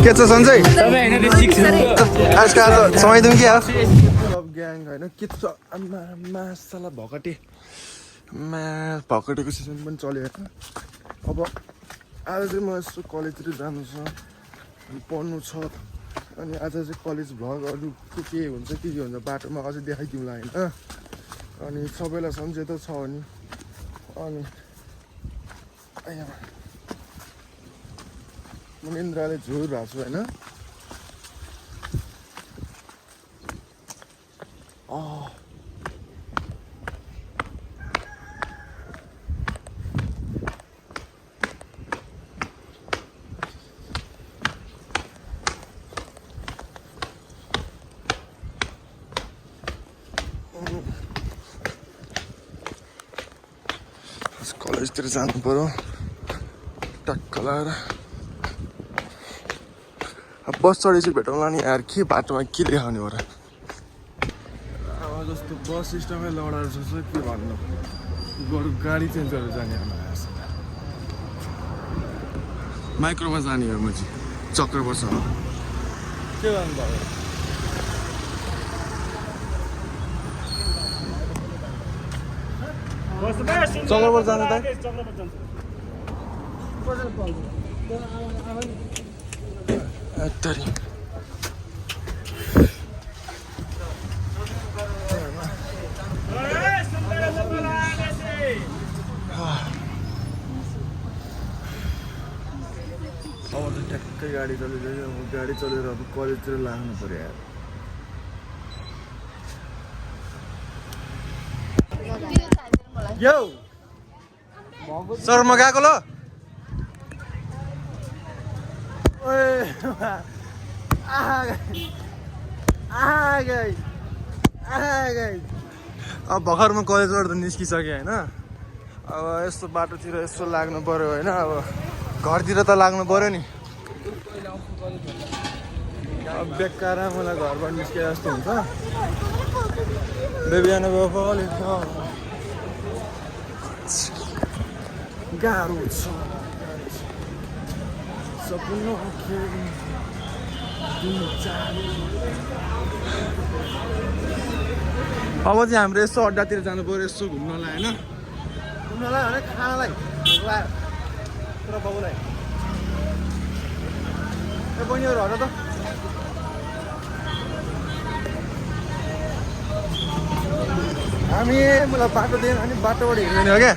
के छ सन्चै आजकल समय दिउँ क्या सब ग्याङ होइन के छ मासला भकटेको सिजन पनि चल्यो होइन अब आज चाहिँ म यस्तो कलेजतिर जानु छ पढ्नु छ अनि आज चाहिँ कलेज भ्लगहरू के हुन्छ के हुन्छ बाटोमा अझै देखाइदिउँला होइन अनि सबैलाई सन्चै त छ अनि म इन्द्रले झोर भएको छु होइन कलेजतिर जानु पर्यो टक्क लगाएर अब बस चढेपछि भेटौँला नि यार के बाटोमा के देखाउने हो र अब जस्तो बस सिस्टमै लडाएर छ के भन्नु बरु गाडी चेन्ज गरेर जाने माइक्रोमा जाने हो म चाहिँ चक्र पर्छ के गर्नु भयो चक्रपुर जानु त अब त ठ्याक्कै गाडी चलिरहेको अब गाडी चलेर अब कलेजतिर लाग्नु पर्यो यार यो सर म गएको ल अब भर्खर म कलेजबाट त निस्किसकेँ होइन अब यस्तो बाटोतिर यसो लाग्नु पर्यो होइन अब घरतिर त लाग्नु पर्यो नि अब बेकार मलाई घरबाट निस्के जस्तो हुन्छ बिहान गएको अलिक गाह्रो छ सपनो अब चाहिँ हाम्रो यसो अड्डातिर जानु पर्यो यसो घुम्नलाई होइन घुम्नलाई भने खानालाई पुरा बाबुलाई ए बहिनीहरू हर त हामी मलाई बाटो दिएन अनि बाटोबाट हिँड्दैन हो क्या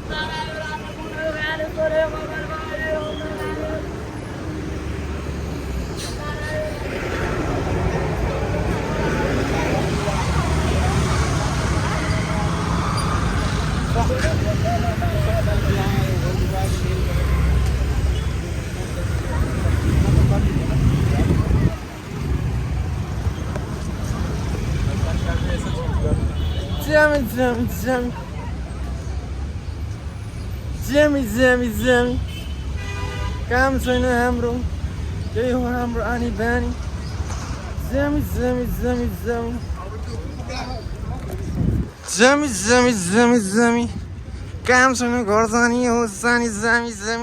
Jimmy काम छैन हाम्रो त्यही हो हाम्रो आनी बानी Jimmy काम छैन घर जानी हो जानी Jimmy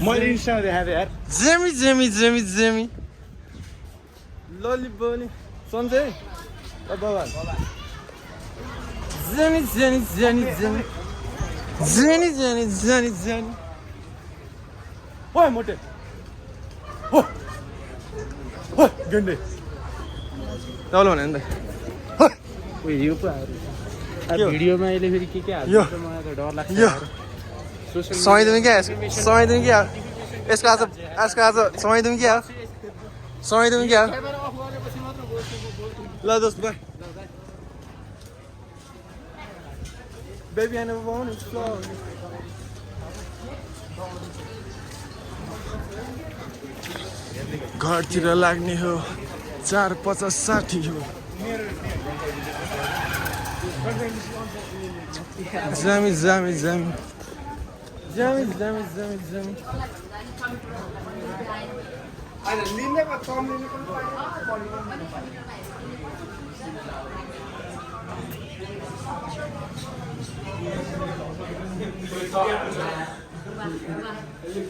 मैले इन्स्टामा देखाएको यार Jimmy लोली बोली सन्चै बाबा Jimmy ओए मोटे हो गन्डे तौल भने नि त ओए यो पो आयो भिडियोमा अहिले फेरि के हाल्छ मलाई त डर लाग्छ समय दिउँ क्या यसको आज समय दिउँ क्या ल दोस्त by baby I never want to slow घरतिर लाग्ने हो 450-60 हो जामी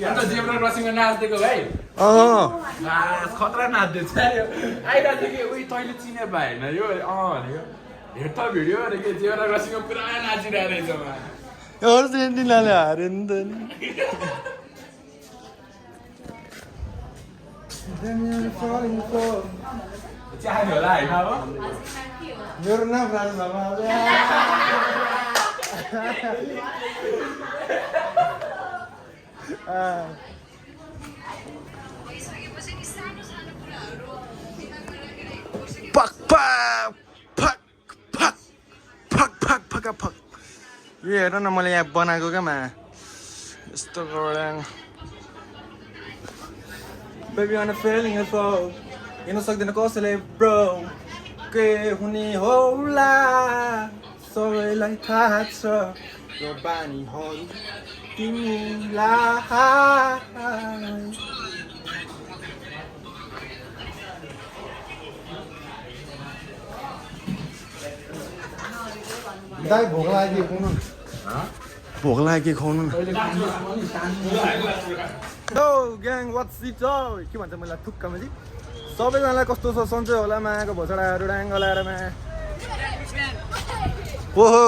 अन्त जेब्रा क्रसिङमा नाच्दिएको भाइ खतरा नाच्दैछ आइरहेको कि उही तैँले चिने भएन यो भनेको हेर त भिडियो अरे के जेब्रा क्रसिङमा पुरा नाचिरहेको रहेछ अर्जेन्टिनाले हार्यो नि त नि चाह्यो होला होइन अब मेरो नाम राजा शर्मा फक फक फक फक फक फक फक फक यो हेर न मैले यहाँ बनाएको क्या मा यस्तो गराङ Baby on a feeling is so हिँड्न सक्दैन कसैले ब्रो के हुने होला सबैलाई थाहा छ यो बानीहरू तिमीलाई दाइ भोक लाग्यो खुवाउनु भोक लाग्यो खुवाउनु हो ग्याङ वाट्स इट के भन्छ मलाई थुक्कामा चाहिँ सबैजनालाई कस्तो छ सन्चै होला माको भोसडाहरू डाङ्ग लाएर मा ओहो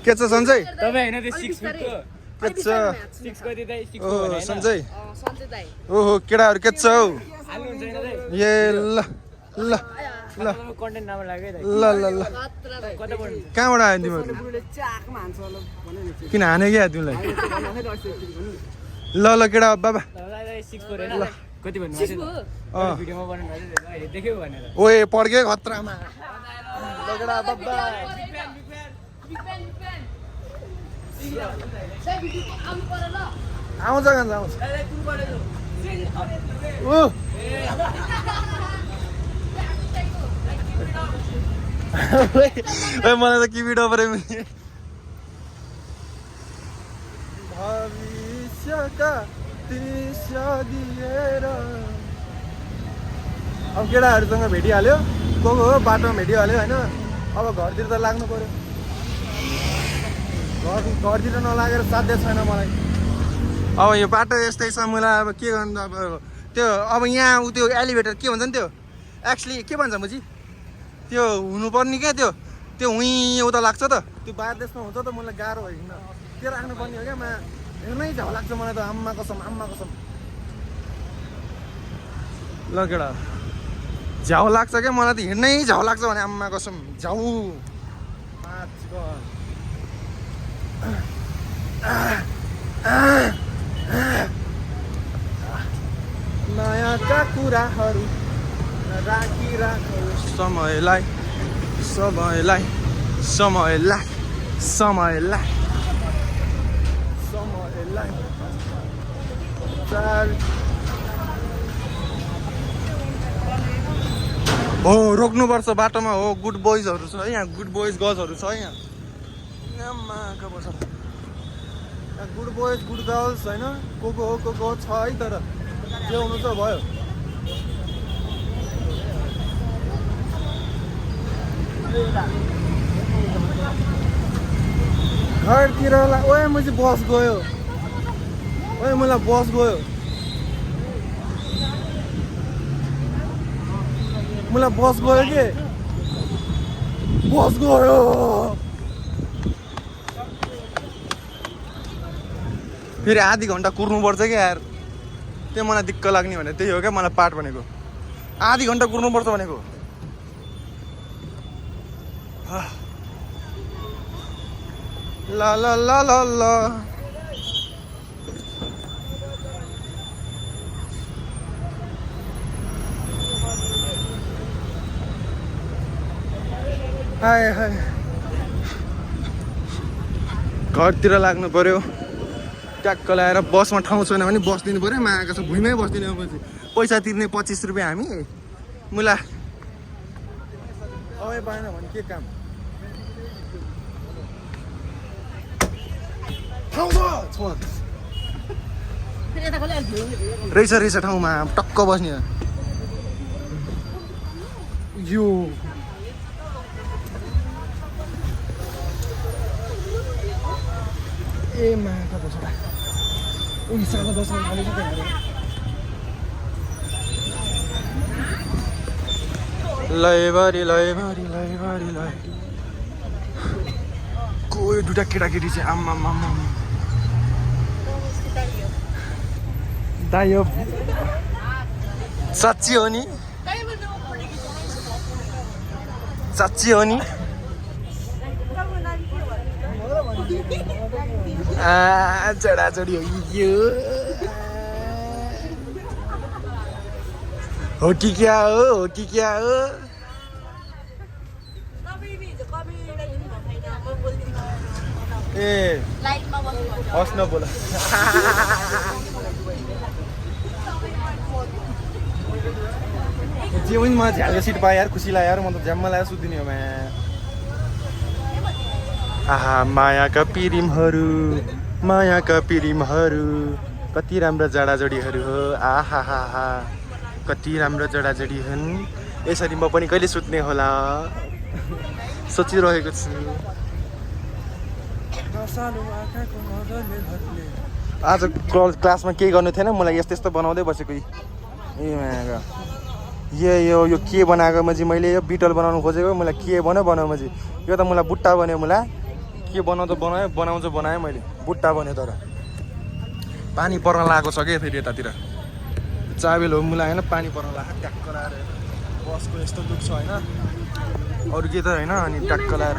के छ सन्चै तपाईँ होइन त्यो 6 फिटको के छ 6 कति दाइ 6 ओहो सन्चै ओहो केटाहरू के छ हौ ए ल ल ल कन्टेन्ट राम्रो लाग्यो दाइ ल ल ल कहाँबाट आयो तिमीहरू किन हाने क्या तिमीलाई ल ल केटा बाबा कति भन्नु भिडियोमा बनाउनु देख्यो भनेर ओए पड्क्यो खतरामा ल केटा बाबा आउँछ गान्छ आउँछ मलाई त कि भिडियो पऱ्यो भविष्यका दृश्य दिएर अब केटाहरूसँग भेटिहाल्यो को हो बाटोमा भेटिहाल्यो होइन अब घरतिर त लाग्नु पऱ्यो घरतिर नलागेर साध्य छैन मलाई अब यो बाटो यस्तै छ मलाई अब के गर्नु अब त्यो अब यहाँ उ त्यो एलिभेटर के भन्छ नि त्यो एक्चुली के भन्छ मुजी त्यो हुनुपर्ने क्या त्यो उहीँ उता लाग्छ त त्यो बाहिर देशमा हुन्छ त मलाई गाह्रो भयो हिँड्न त्यो राख्नुपर्ने हो क्या मा हेर्नै झ्याउ लाग्छ मलाई त आम्मा कसम ल केटा झ्याउ लाग्छ क्या मलाई त हिँड्नै झ्याउ लाग्छ भने आम्मा कसम झ्याउ नयाँका कुराहरू राखिराख समयलाई हो रोक्नुपर्छ बाटोमा हो गुड बोइजहरू छ है यहाँ गुड बोइज गर्ल्सहरू छ यहाँ गुड बोइज गुड गर्ल्स होइन को हो छ है तर जे हुनु त भयो घरतिर ओए म चाहिँ बस गयो ओए मलाई बस गयो के बस गयो फेरि आधी घन्टा कुर्नुपर्छ क्या यार त्यो मलाई दिक्क लाग्ने भने त्यही हो क्या मलाई पाठ भनेको आधी घन्टा कुर्नुपर्छ भनेको ल ल ल ल ल हाय हाय घरतिर लाग्नु पर्यो ट्याक्क लगाएर बसमा ठाउँ छैन भने बस्दिनु पर्यो मागेको छ भुइँमै बस्दिनु पैसा तिर्ने 25 रुपियाँ हामी मुला अब पाएन भने के काम रहेछ ठाउँमा टक्क बस्ने यो ए माका बसोडा उही सानो दसैँ खाली छ त्यहाँ लैभरि कोही दुईटा केटाकेटी चाहिँ आम्मा दाइ यो साँच्ची हो नि चढाचढी हो कि क्या हो ए हस् नबोल जे पनि म झ्यालको सिट पाएँ यार खुसी लाग्यो यार म त झ्याम्मा लगाएर सुत्दिने हो आहा मायाका पिरिमहरू कति राम्रो जडाजडीहरू हो आहा कति राम्रो जडाजडी हुन् यसरी म पनि कहिले सुत्ने होला सोचिरहेको छु आज क्लासमा केही गर्नु थिएन मलाई यस्तो बनाउँदै बसेको यो के बनाएको म चाहिँ मैले यो बिटल बनाउनु खोजेको मलाई के बनाऊ म चाहिँ यो त मलाई बुट्टा बन्यो मलाई के बनाएँ मैले बुट्टा बन्यो तर पानी पर्न लागेको छ क्या फेरि यतातिर चाबेल हो मलाई होइन पानी पर्न लाग्यो ट्याक्क लाएर बसको यस्तो दुख छ होइन अरू के त होइन अनि ट्याक्क लाएर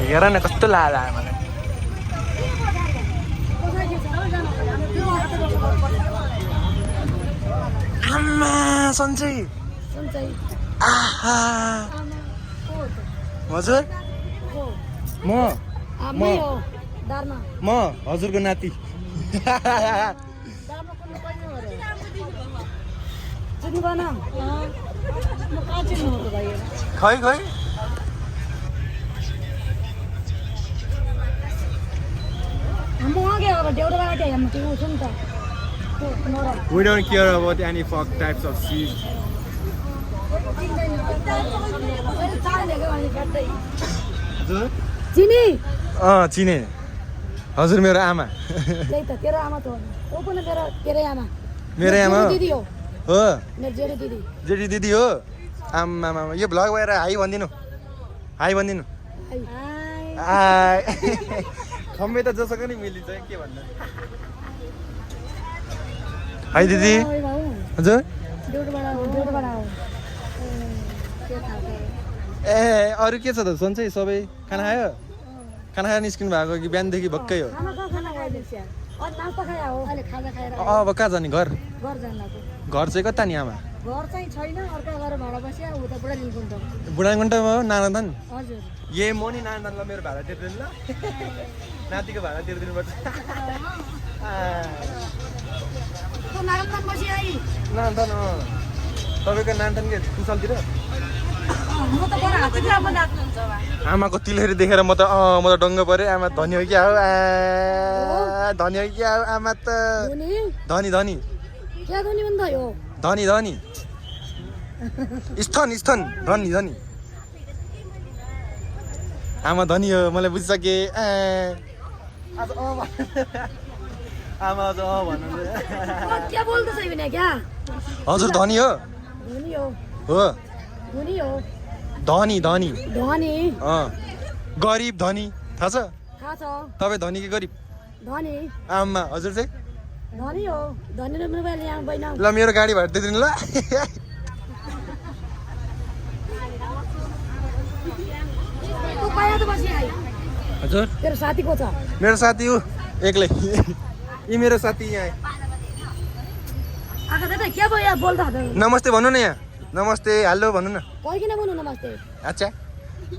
हेर न कस्तो लाला मलाई आम्मा सन्चै आहा हजुर म हजुरको नाति खै We don't care about any fuck types of seed. चिनी चिने हजुर मेरो आमा त्यही त तेरो आमा त हो ओ पनि तेरै आमा मेरो आमा दिदी हो मेरो जेठी दिदी हो आमा यो भ्लग भएर हाई भनिदिनु खम्बे त जसको नि मिलिन्छ के भन्नु हाई दिदी हजुर ए अरू के छ त सन्चै सबै खाना खाएर निस्किनु भएको कि बिहानदेखि भक्कै हो अब कहाँ जाने घर चाहिँ कता नि आमा बुढानीकुण्टमा हो नारायण ए म नि नारायणलाई मेरो भाडा तिर्दिनु ल नातिको भाडा तिर्दिनु पर्छ नारायण तपाईँको नारायण के कुशलतिर आमाको तिलहरी देखेर म त डङ्ग पऱ्यो आमा धनी हो क्या हो आमा त धनी स्थन धनी आमा धनी हो मलाई बुझिसके आमा अझ भन्नु हजुर धनी हो धनी गरिब धनी थाहा छ तपाईँ धनी कि गरिब आमा हजुर चाहिँ ल मेरो गाडी भाडा दिइदिनु ल हजुर तेरो साथी को छ मेरो साथी हो एक्लै यी मेरो साथी यहाँ नमस्ते भन्नु न यहाँ नमस्ते हेलो भन्नु न अच्छा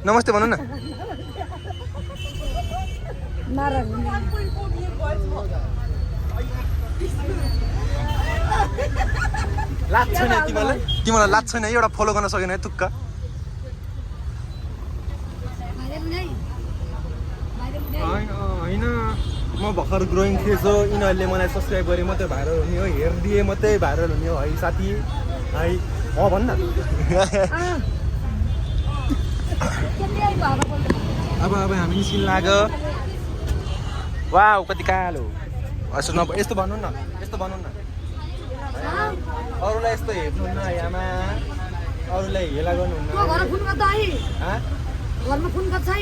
नमस्ते भन्नु न लाज छैन तिमीलाई लाज छैन एउटा फलो गर्न सकेन है तुक्का म भर्खर ग्रोइङ थिएछु यिनीहरूले मलाई सब्सक्राइब गरे मात्रै भाइरल हुने हो हेरिदिए मात्रै भाइरल हुने हो है साथी है भन्न अब हामी निस्किन लाग्यो वा कति कालो यसो यस्तो भन्नु न अरूलाई यस्तो हेर्नुहुन्न यहाँमा अरूलाई हेला गर्नुहुन्न घरमा फोन गर्छ है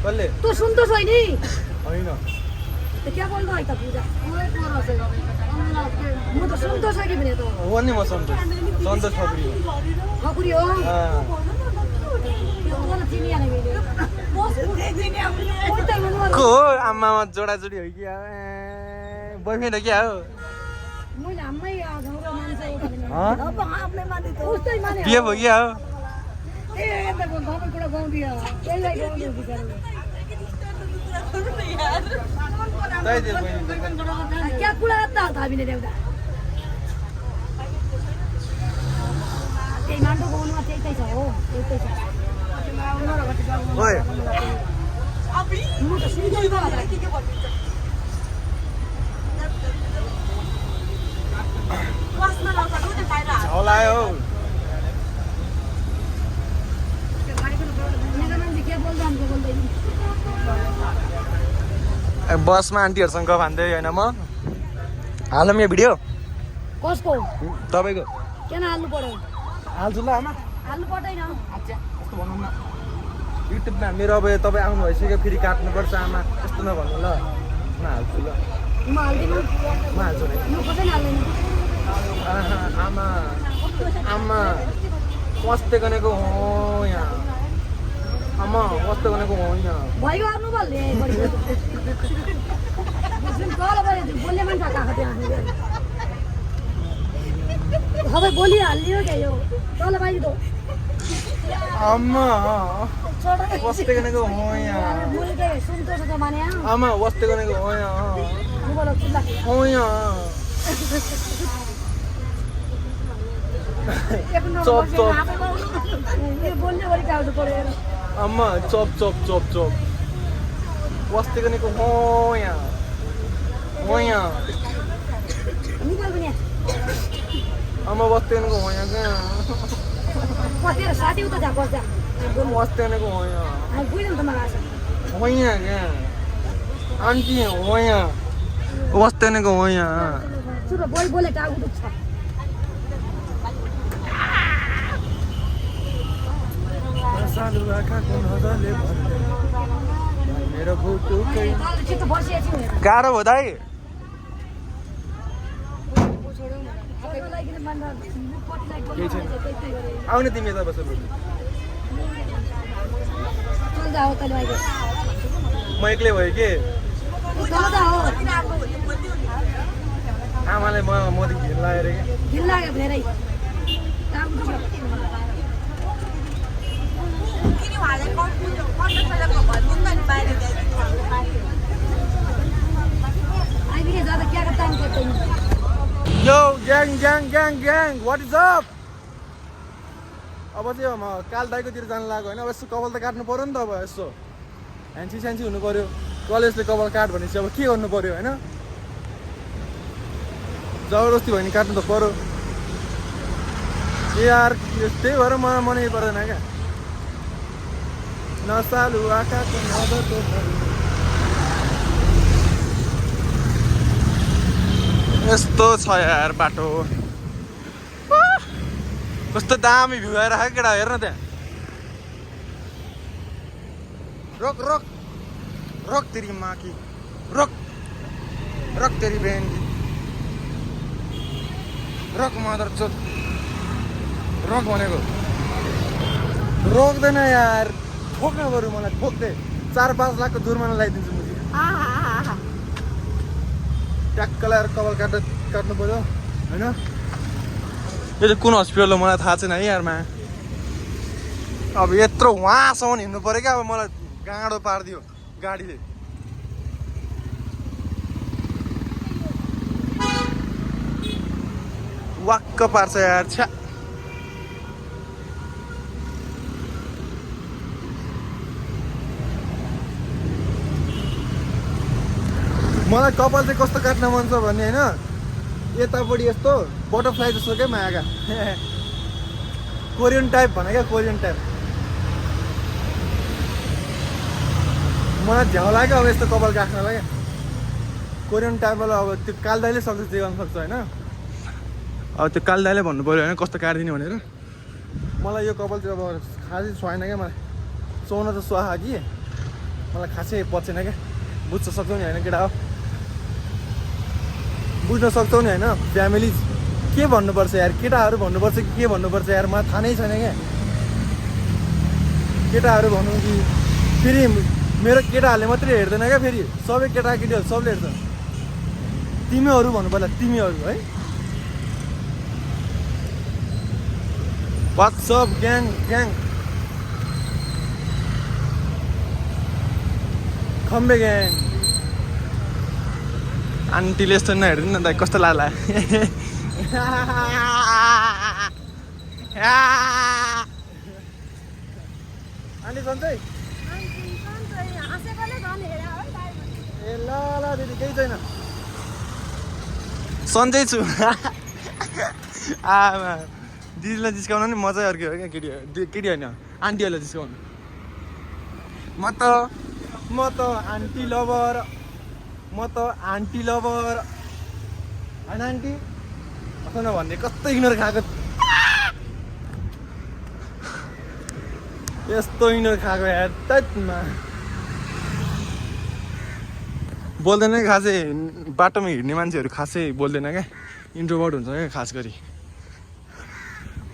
कसले तँ सुन्तो छैन होइन तो क्या बोल रहा है पूजा म त सुन्तो छ कि भने त हो नि म सन्तोष खकुरी खकुरी हो को हो आमामा जोडाजोडी हो कि बोयफ्रेन्ड हो क्या हो मैले हाम्रै गाउँको मान्छे बिहे भयो क्या हो घरको कुरा गाउँदियो त्यसलाई गाउँदियो क्या कुरा त थाबिने देउता त्यही माटो गाउनुमा त्यही छ हो त्यही छ ओए म त सुन्दैन झलायो बसमा आन्टीहरूसँग भन्दै होइन म हालौँ यो भिडियो कसको तपाईँको किन हाल्नु पर्यो हाल्छु ल आमा हाल्नु पर्दैन यस्तो भनौँ न युट्युबमा मेरो अब तपाईँ आउनु भइसक्यो फेरि काट्नुपर्छ आमा यस्तो नभन्नु ल म हाल्छु ल म हाल्दिनँ म हाल्छु नि म कसैले हाल्दैन आमा आमा कस्तो गनेको हो यहाँ आमा कस्तो गनेको हो यहाँ भयो गर्नु बोल्ने बोल्ने मान्छे आएको त्यहाँ सबै बोलिहाल्यो क्या यो तल बाहिर त आमा कस्तो गनेको हो यहाँ बोलेकै सुन्तो छ माने आमा कस्तो गनेको हो यहाँ हो यहाँ चप चप बोल्ने गरी आउनु पर्यो आमा चप चप चप चप कस्तो गनेको हो यहाँ निकाल पनि आमा कस्तो गनेको हो यहाँ कहाँ कतिवटा साथी उता जा बस्दा एकदम कस्तो गनेको हो यहाँ बुझ्नु त मलाई आशा हो यहाँ क्या आन्टी हो यहाँ कस्तो गनेको हो यहाँ सुरु बोले टाउको दुख्छ मेरो बुटुकै छिटो बसिएको छु गाह्रो हो दाइ आउने तिमी यता बसेर म एक्लै भयो कि आमालाई मदेखि घिन लागेर कि यो gang gang gang gang what is up अब चाहिँ म काल दाइकोतिर जानु लाग्यो होइन अब यस्तो कपाल त काट्नु पऱ्यो नि त अब यसो ह्यान्सी स्यान्सी हुनु पऱ्यो कलेजले कपाल काट भनेपछि अब के गर्नु पऱ्यो होइन जबरजस्ती भयो भने काट्नु त पऱ्यो यार त्यही भएर मलाई मनै पर्दैन क्या नसालु आँखाको नजरको यस्तो छ यार बाटो कस्तो दामी भ्यू आइरहेको केटा हेर्न त्यहाँ रोक रोक रोक तेरी माँ की रोक रोक तेरी बहन की रोक मदर चोट रोक भनेको रोक्दैन यार ठोक्न बरु मलाई ठोक्दै 4-5 लाखको जुर्माना लगाइदिन्छु म ट्याक्क लगाएर कपाल काट्नु पर्यो होइन यो चाहिँ कुन हस्पिटल हो मलाई थाहा छैन है यारमा अब यत्रो वहाँसम्म हिँड्नु पऱ्यो क्या अब मलाई गाँडो पारिदियो गाडीले वाक्क पार्छ यार छ्या म मलाई कपाल चाहिँ कस्तो काट्न मन छ भन्ने होइन यतापट्टि यस्तो बटरफ्लाई जस्तो क्या मायाका कोरियन टाइप भने क्या कोरियन टाइप मलाई झ्याउ लाग्यो अब यस्तो कपाल काट्नलाई क्या कोरियन टाइपवाला अब त्यो कालदाइले सक्छ त्यो गर्न सक्छ होइन अब त्यो कालदाइले भन्नु पऱ्यो होइन कस्तो काटिदिने भनेर मलाई यो कपाल चाहिँ अब खासै सुहाएन क्या मलाई सुहाउन त सुहा कि मलाई खासै पचेन क्या बुझ्न सक्छौ नि होइन केटा हो बुझ्न सक्छौ नि होइन फ्यामिली के भन्नुपर्छ यार केटाहरू भन्नुपर्छ कि के भन्नुपर्छ यार मलाई थाहा नै छैन क्या केटाहरू भनौँ कि फेरि मेरो केटाहरूले मात्रै हेर्दैन क्या फेरि सबै केटाकेटीहरू सबले हेर्छ तिमीहरू भन्नु पर्ला तिमीहरू है वाट्सअप ग्याङ ग्याङ खम्बे ग्याङ आन्टीले यस्तो नहेर्नु न दाइ कस्तो लाग्ला आन्टी सन्चै ए ल ल दिदी केही छैन सन्चै छु आमा दिदीलाई जिस्काउन नि मजै अर्कै हो क्या केटी होइन आन्टीहरूलाई जिस्काउनु म त आन्टी लभर होइन आन्टी कस्तो नभन्ने कस्तो इग्नोर खाएको यस्तो इग्नोर खाएको यार तमा बोल्दैन खासै बाटोमा हिँड्ने मान्छेहरू खासै बोल्दैन क्या इन्ट्रोभर्ट हुन्छ क्या खास गरी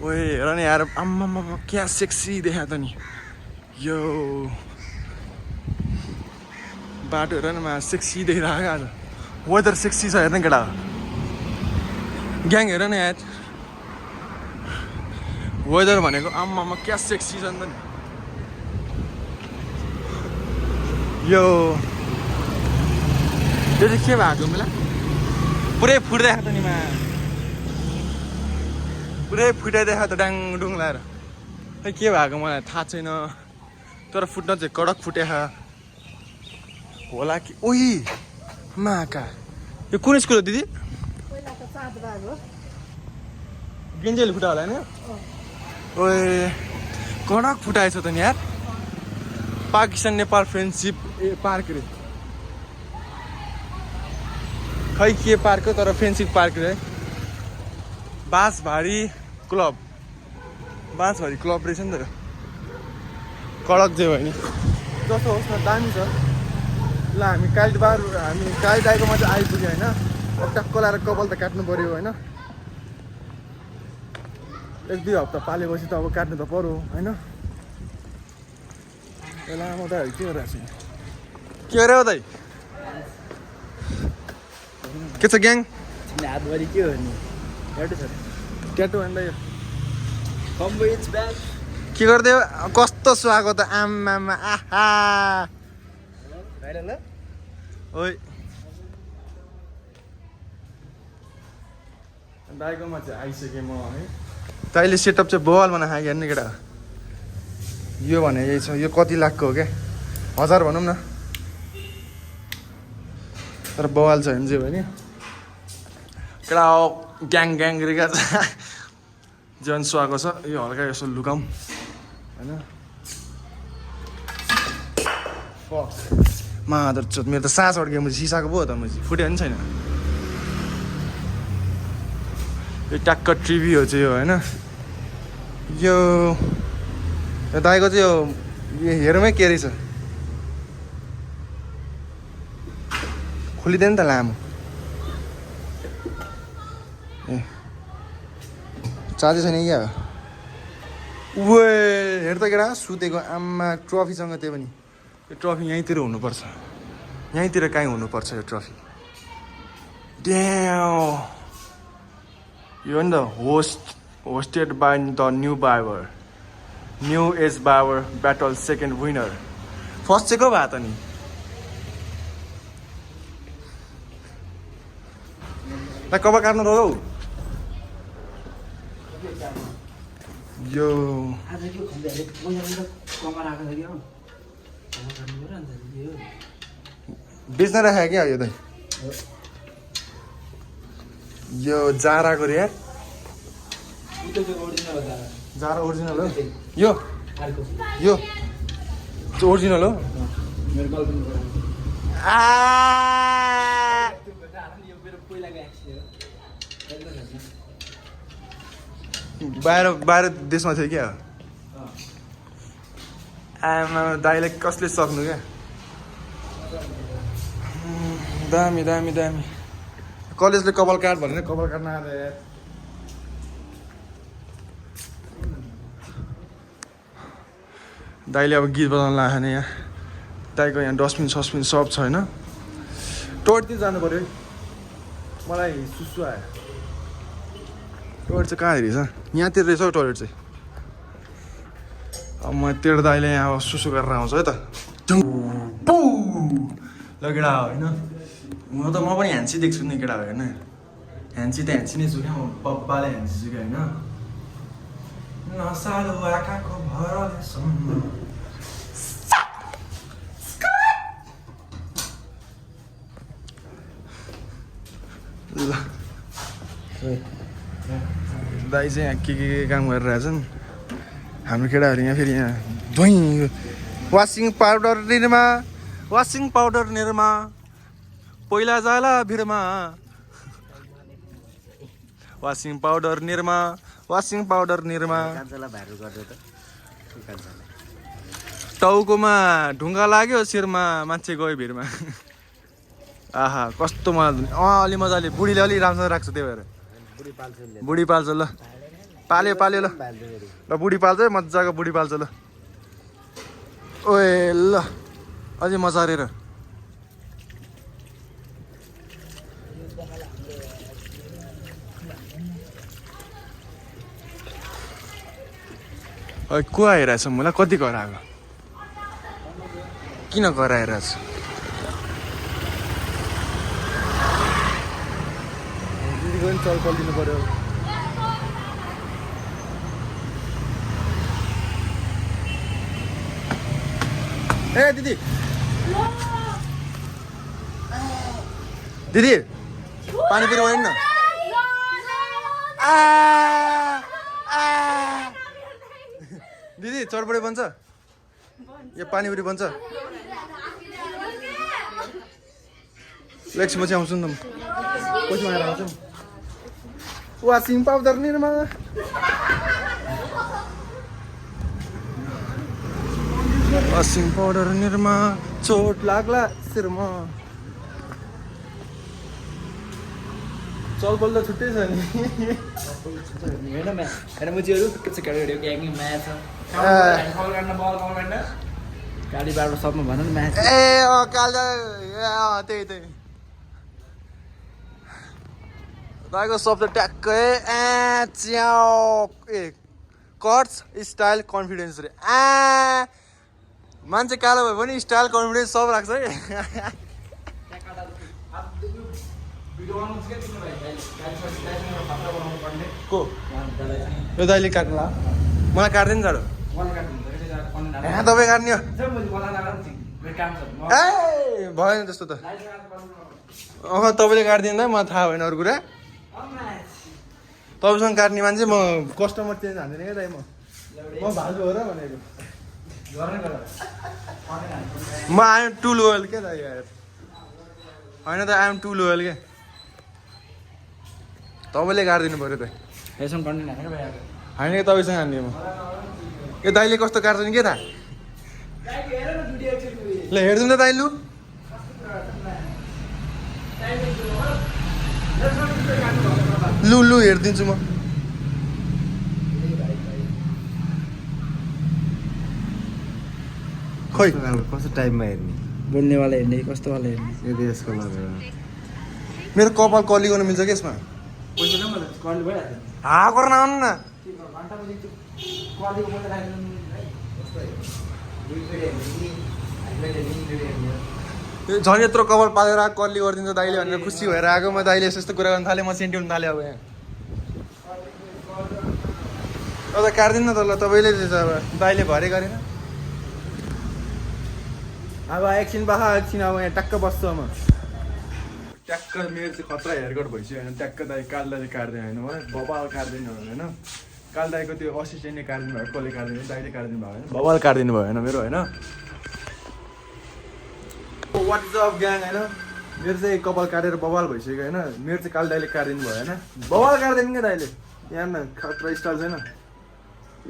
ओए हेर नि यार आम्मामा क्या सेक्सी देखा त नि यो बाटो हेर न मा सेक्सी देखिरहेको आज वेदर सेक्सी छ हेर्न केटा ग्याङ हेर न यार वेदर भनेको आम्मामा क्या सेक्सी छ नि त नि यो त्यो चाहिँ के भएको मलाई पुरै फुट्दैछ त नि मा पुरै फुटाइदिएको त डाङडुङ लाएर खै के भएको मलाई थाहा छैन तर फुट्न चाहिँ कडक फुटेछ होला कि ओइ माका यो कुन स्कुल हो दिदी गेन्जेले फुटा होला होइन ओए कडक फुटाएछ त नि यार पाकिस्तान नेपाल फ्रेन्डसिप पार्क रे खै के पार्क हो तर फ्रेन्डसिप पार्क रे बाँसबारी क्लब रहेछ नि त कडक चाहिँ भयो नि जस्तो होस् न दामी छ ल हामी कालीदाईकोमा चाहिँ आइपुग्यो होइन अब टक्क लाएर कपाल त काट्नु पऱ्यो होइन 1-2 हप्ता पालेपछि त अब काट्नु त पऱ्यो होइन लामो दाइहरू के गरिरहेको छ के गरे हो दाइ के छ ग्याङ हातभरि के हो नि ट्याटु भन्दा यो के गर्दै कस्तो सुहाएको त आम्मामा आहा ओइ दाइकोमा चाहिँ आइसकेँ म है दाइले सेटअप चाहिँ बवाल बनाएको हेर्ने केटा यो भने यही छ यो कति लाखको हो क्या 1000 भनौँ न तर बवाल छ भने चाहिँ भयो नि केटा ग्याङ रेगा जीवन सुहाएको छ यो हल्का यसो लुकाउँ होइन मादर चोट मेरो त सास अड्क्यो म सिसाको पो हो त म फुट्यो नि छैन यो ट्याक्क ट्रिभी हो चाहिँ यो होइन यो दाइको चाहिँ यो हेरमै के रहेछ खोलिँदैन त लामो ए चाँजै छैन क्या वे हेर त केटा सुतेको आम्मा ट्रफीसँग त्यो पनि यो ट्रफी यहीँतिर हुनुपर्छ यहीँतिर काहीँ हुनुपर्छ यो ट्रफी यो नि त hosted by the new age बाबर ब्याटल सेकेन्ड विनर फर्स्ट चाहिँ को भयो त नि कपाल काट्नु त हौ यो बेच्न राखेको क्या यो त यो जाराको रे यार ओरिजिनल हो दादा जारा ओरिजिनल हो यो अर्को यो ओरिजिनल हो मेरो गर्लफ्रेन्डको आ यो मेरो पहिलाको एक्स थियो बाहिर देशमा थियो क्या आमा दाइले कसले सक्नु क्या दामी दामी दामी कलेजले कपाल काट भनेर कपाल काट्न आएर यार दाइले अब गीत बजाउन लाग्यो नि यहाँ दाइको यहाँ डस्टबिन सस्टबिन सब छ होइन टोयलेटतिर जानु पऱ्यो है मलाई सुसु आयो टोयलेट चाहिँ कहाँ रहेछ यहाँतिर रहेछ हौ टोयलेट चाहिँ अब म तेरो दाइले यहाँ अब सुसु गरेर आउँछ है त ल केटा होइन म त म पनि ह्यान्सी देख्छु नि केटा होइन ह्यान्सी त ह्यान्सी नै छु क्या म पप्पाले ह्यान्सी छु क्या होइन नसालो आँखाको भरलेसम्म ल दाइ चाहिँ यहाँ के काम गरिरहेछन् हाम्रो केटाहरू यहाँ फेरि यहाँ धुइँ वासिङ पाउडर निरमा पहिला जाला भिरमा वासिङ पाउडर निरमा कान्छालाई भाइरल गर्दै त कान्छालाई टाउकोमा ढुङ्गा लाग्यो शिरमा मान्छे गयो भिरमा आहा कस्तो मजा अलि मजाले बुढीले अलि राम्रोसँग राख्छ त्यही भएर बुढी पाल्छ ल पाल्यो ल ल बुढी पाल्छ है मजाको बुढी पाल्छ ल ओए ल अझै मजा अरेर को आइरहेछ मलाई कति कराएको किन कराइरहेछ दिदीको पनि चल पल्टिनु पर्यो ए दिदी दिदी पानी फेरि होइन न दिदी चटपटे बन्छ यो पानीपुरी बन्छ एकछिन पछि आउँछु नि त पछि आएर आउँछु नि washing powder Nirma washing powder Nirma चोट लाग्ला शिरमा चलपल त छुट्टै छ नि होइन मुचीहरू के छ गाडीहरू ग्याङ म्याच गाडी बाटो सबमा भन न म्याच ए काल त्यही तपाईँको शब्द ट्याक्कै च्याउ कट्स स्टाइल कन्फिडेन्स रे मान्छे कालो भए पनि स्टाइल कन्फिडेन्स सब राख्छ है को यो दाइले काट्नु ला मलाई काट्दैन जाडो तपाईँ काट्ने हो ए भएन त्यस्तो त तपाईँले काटिदिँदा मलाई थाहा भएन अरू कुरा तपाईँसँग काट्ने मान्छे म कस्टमर चेन्ज हान्दिनँ क्या दाइ म भाजु हो र भनेको म आइएम टु लोयल क्या दाइ यार होइन त आइएम टु लोयल क्या तपाईँले काटिदिनु पऱ्यो त होइन कि तपाईँसँग हान्ने म यो दाइले कस्तो काट्छ नि के थाहा ल हेरिदिउँ त दाइ लु लु हेरिदिन्छु म खोइ कस्तो टाइममा हेर्ने बोल्नेवाला हेर्ने कस्तोवाला हेर्ने यदि यसको मेरो कपाल कली गर्नु मिल्छ कि यसमा हाँ गर्न आउनु न झन् यत्रो कपाल पालेर कल्ली गरिदिन्छ दाइले भनेर खुसी भएर आएको म दाइले यस्तो कुरा गर्न थालेँ म सेन्टी हुन थालेँ अब यहाँ अब त काट्दिनँ न त ल तपाईँले अब दाइले भरे गरेन अब एकछिन बाखा एकछिन अब यहाँ टक्क बस्छु म ट्याक्क मेरो चाहिँ खतरा हेयरकट भइसक्यो होइन ट्याक्क दाइ कालदाले काट्दैन होइन मलाई बबाल काट्दैन होइन कालदाईको त्यो असिस्टेन्टले काटिदिनु भयो कसले काटिदिनु दाइले काटिदिनु भयो होइन बबाल काटिदिनु भयो होइन मेरो होइन वाट इज अफ ग्याङ होइन मेरो चाहिँ कपाल काटेर बबाल भइसक्यो होइन मेरो चाहिँ कालदाईले काटिदिनु भयो होइन बबाल काटिदिनु क्या दाइले यहाँ न खतरा स्टाइल छैन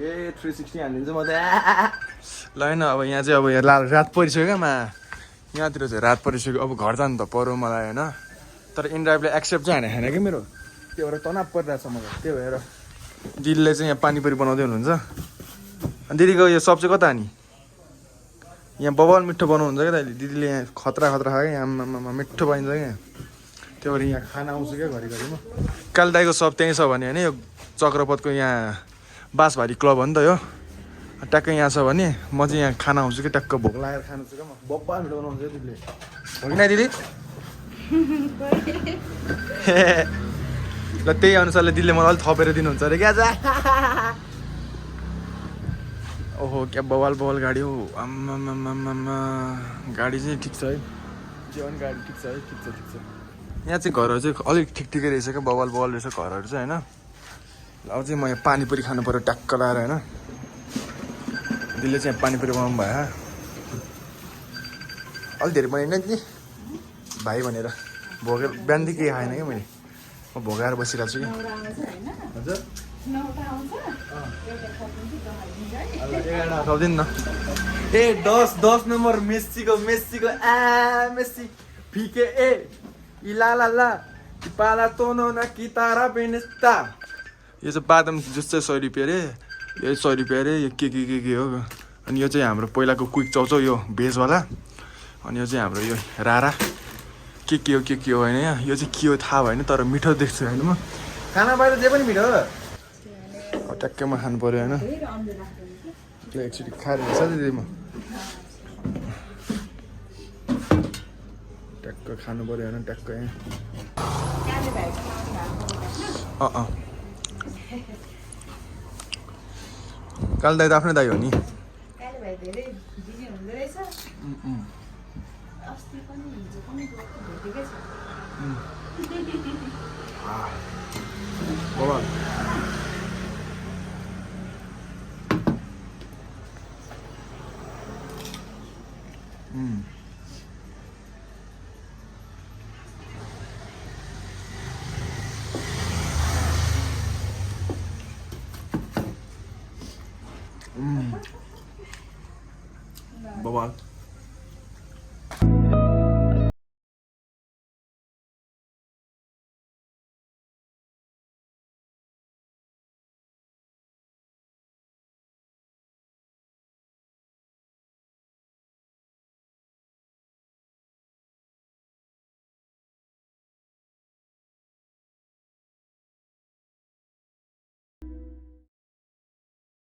ए 360 हालिदिन्छ म त ल होइन अब यहाँ चाहिँ अब यहाँ रात परिसक्यो क्या मा यहाँतिर चाहिँ रात परिसक्यो अब घर जानु त पऱ्यो मलाई होइन तर इनड्राइभले एक्सेप्ट चाहिँ हाने छैन कि मेरो त्यो भएर तनाव परिरहेछ मलाई त्यही भएर दिदीले चाहिँ यहाँ पानीपुरी बनाउँदै हुनुहुन्छ अनि दिदीको यो सब चाहिँ कता नि यहाँ बबाल मिठो बनाउनुहुन्छ क्या दाइले दिदीले यहाँ खतरा खतरा खायो क्या यहाँ मिठो पाइन्छ क्या त्यो भएर यहाँ खाना आउँछु क्या घरिघरिमा कालदाईको सब त्यहीँ छ भने होइन यो चक्रपथको यहाँ बाँसभारी क्लब हो नि त यो ट्याक्कै यहाँ छ भने म चाहिँ यहाँ खाना आउँछु कि ट्याक्क भोक लागेर खानु छु क्या म बब्बा मिठो बनाउँछ दिदीले हो कि न दिदी ल त्यही अनुसारले दिदीले मलाई अलिक थपेर दिनुहुन्छ अरे क्या ओहो क्या बवाल बवाल गाडी हो आम्मामामामा गाडी चाहिँ ठिक छ है त्यो पनि गाडी ठिक छ है ठिक छ यहाँ चाहिँ घरहरू चाहिँ अलिक ठिकै रहेछ क्या बवाल बवाल रहेछ घरहरू चाहिँ होइन अब चाहिँ म यहाँ पानीपुरी खानु पऱ्यो ट्याक्क लाएर होइन दिदीले चाहिँ पानीपुरी बनाउनु भयो अलिक धेरै बनाइन दिदी भाइ भनेर भोगेर बिहानदेखि केही खाएन क्या मैले म भोगाएर बसिरहेको छु कि हजुर 11 थपिदिनु न ए 10 नम्बर मेस्सीको मेस्सी फिके ए इलाला पाला तोनो न कितारा बेनेस्ता यो चाहिँ बादाम जुस चाहिँ 100 रुपियाँ अरे यो 100 रुपियाँ अरे यो के हो अनि यो चाहिँ हाम्रो पहिलाको क्विक चाउचाउ यो भेजवाला अनि यो चाहिँ हाम्रो यो रारा के हो होइन यहाँ यो चाहिँ के हो थाहा भएन तर मिठो देख्छु होइन म खाना बाहिर जे पनि मिठो ट्याक्कैमा खानु पऱ्यो होइन एकचोटि खाएर हेर्छ दिदी म ट्याक्क खानु पऱ्यो होइन ट्याक्कै कालदाई त आफ्नै दाई हो नि बबाल